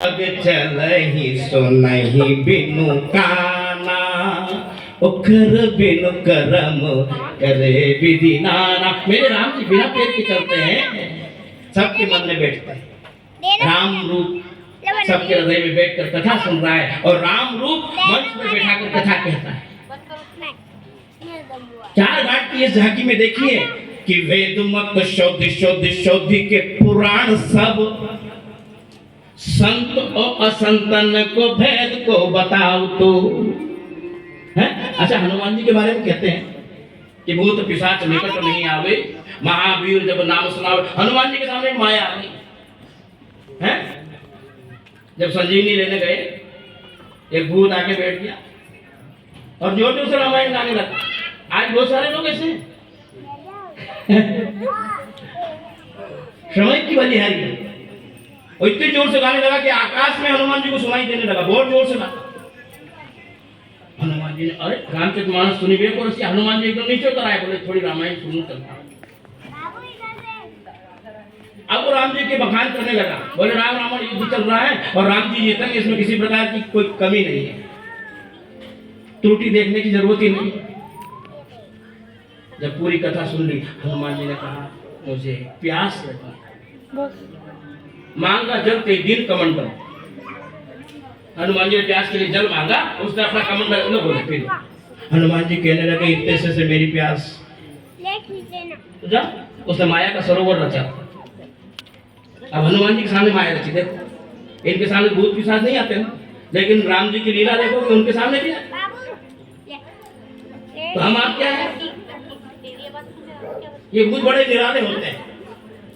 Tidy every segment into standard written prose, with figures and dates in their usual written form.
अब चलही सुनहि बिनु काना उखर बिनु करम करे विधि नाना। मेरे राम जी बिना पेट के चलते हैं, सबके मन में बैठते हैं। राम रूप सबके हृदय में बैठकर कथा सुन रहा है और राम रूप मंच में बैठाकर कथा कहता है। चार घाट की इस झांकी में देखिए कि वेद मत शोध शोध शोधि के पुराण सब संत और असंतन को भेद को बताओ तो है। अच्छा, हनुमान जी के बारे में कहते हैं कि भूत पिशाच निकट नहीं आवे, महावीर जब नाम सुनावे। हनुमान जी के सामने माया आ गई है। जब संजीवनी लेने गए, एक भूत आके बैठ गया और जोर जोर से रामायण गाने लगा। आज बहुत सारे लोग ऐसे समय की बलिहारी है, और इतनी जोर से गाने लगा कि आकाश में हनुमान जी को सुनाई देने लगा, बहुत जोर से गाना। हनुमान जी ने अरे रामचरितमानस सुनी भी और हनुमान जी एकदम नीचे उतर आए, बोले थोड़ी रामायण सुनूं चलता। अब वो राम जी के बखान करने लगा, बोले राम रावण युद्ध चल रहा है और राम जी जीतेंगे, इसमें किसी प्रकार की कोई कमी नहीं है, त्रुटि देखने की जरूरत ही नहीं। जब पूरी कथा सुन ली, हनुमान जी ने कहा मुझे प्यास लगी, मांगा जल ते दिन कमंडल। हनुमान जी ने प्यास के लिए जल मांगा, उसने अपना कमंडल न बोले फिर। हनुमान जी कहने लगे इतने से मेरी प्यास जा। उसने माया का सरोवर रचा। अब हनुमान जी के सामने माया रची। देखो, इनके सामने भूत पिशाच नहीं आते ना, लेकिन राम जी की लीला देखो कि उनके सामने भी है। तो हम आप क्या है, ये भूत बड़े निराले होते हैं।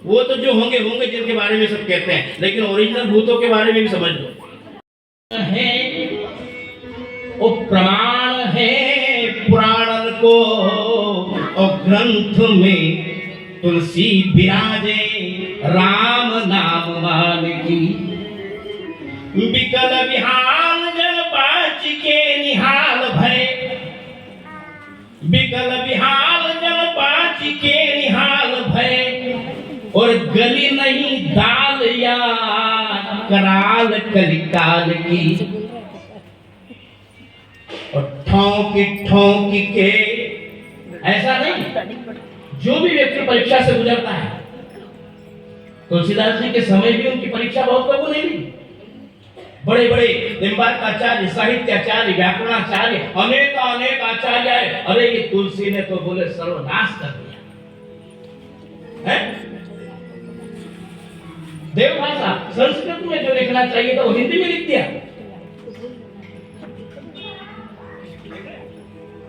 वो तो जो होंगे होंगे जिनके बारे में सब कहते हैं, लेकिन ओरिजिनल भूतों के बारे में भी समझ लो है। वो प्रमाण है पुराण को और ग्रंथ में तुलसी विराजे राम नाम मान की। विकल विहाल जन बाच के निहाल भय, विकल विहाल जन बाच के निहाल भय, और गली नहीं दाल या कराल कलिकाल की। और ठोंकी ठोंकी के, ऐसा नहीं, जो भी व्यक्ति परीक्षा से गुजरता है, तुलसीदास जी के समय भी उनकी परीक्षा बहुत कबूल नहीं हुई। बड़े बड़े निम्बार्काचार्य, साहित्याचार्य, व्याकरणाचार्य, अनेक अनेक आचार्य आए, अरे ये तुलसी ने तो बोले सर्वनाश कर दिया है। देवभाषा संस्कृत में जो लिखना चाहिए था वो हिंदी में लिख दिया,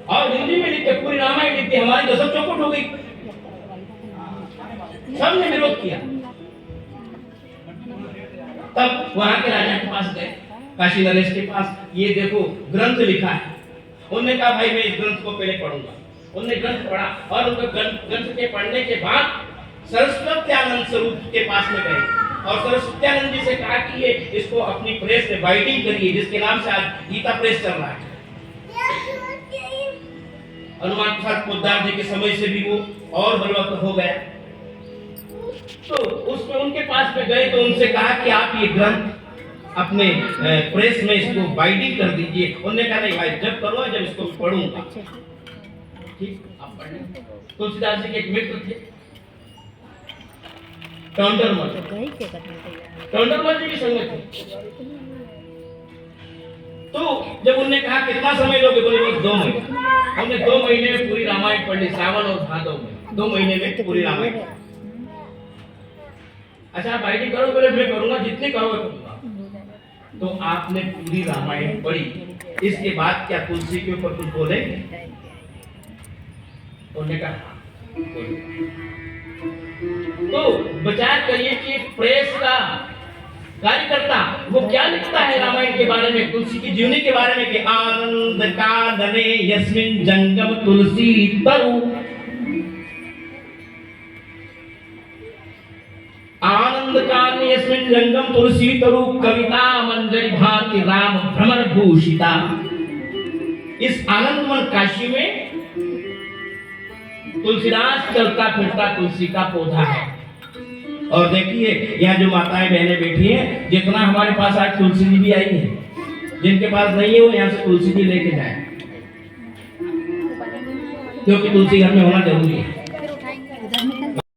और हिंदी में लिख के पूरी रामायण लिख दी। हमारी तो सब चौपट हो गई, सबने विरोध किया। तब वहां के राजा के पास गए, काशी नरेश के पास, ये देखो ग्रंथ लिखा है। उन्होंने कहा भाई मैं इस ग्रंथ को पहले पढ़ूंगा। उन्होंने ग्रंथ पढ़ा और उनको ग्रंथ के पढ़ने के बाद सरस्वत्यानंद स्वरूप के पास में गए और सरस्वत्यानंद जी से कहा कि ये इसको अपनी प्रेस में बाइटिंग करिए, जिसके नाम से आज गीता प्रेस चल रहा है। हनुमान प्रसाद पोद्दार जी के समय से भी वो और बलवत्त हो गया। तो उसमें उनके पास में गए तो उनसे कहा कि आप ये ग्रंथ अपने प्रेस में इसको बाइंडिंग कर दीजिए। उन्होंने कहा नहीं भाई, जब करो जब इसको पढ़ूंगा। ठीक, आप पढ़ लें। तुलसीदास जी के एक मित्र थे टोंडरमल जी की संगत थी। तो जब उन्होंने कहा कितना समय लोगे, बोले बस 2 महीने। हमने 2 महीने में पूरी रामायण पढ़ ली, सावन और भादव में 2 महीने में पूरी रामायण। अच्छा बाइटिंग करो, बोले मैं करूंगा, जितने करोगे करूंगा। तो आपने पूरी रामायण पढ़ी, इसके बाद क्या तुलसी के ऊपर कुछ बोले? उन्होंने कहा तो विचार करिए कि प्रेस का कार्यकर्ता वो क्या लिखता है रामायण के बारे में, तुलसी की जीवनी के बारे में कि आनंद कानने यस्मिन् जंगम तुलसी तरु, आनंद कानने यस्मिन् जंगम तुलसी तरु, कविता मंजरी भांति राम भ्रमर भूषिता। इस आनंदमय काशी में तुलसीदास चलता फिरता तुलसी का पौधा है। और देखिए यहाँ जो माताएं बहनें बैठी हैं, जितना हमारे पास आज तुलसी जी भी आई है, जिनके पास नहीं है वो यहाँ से तुलसी जी लेके जाए, क्योंकि तुलसी घर में होना जरूरी है।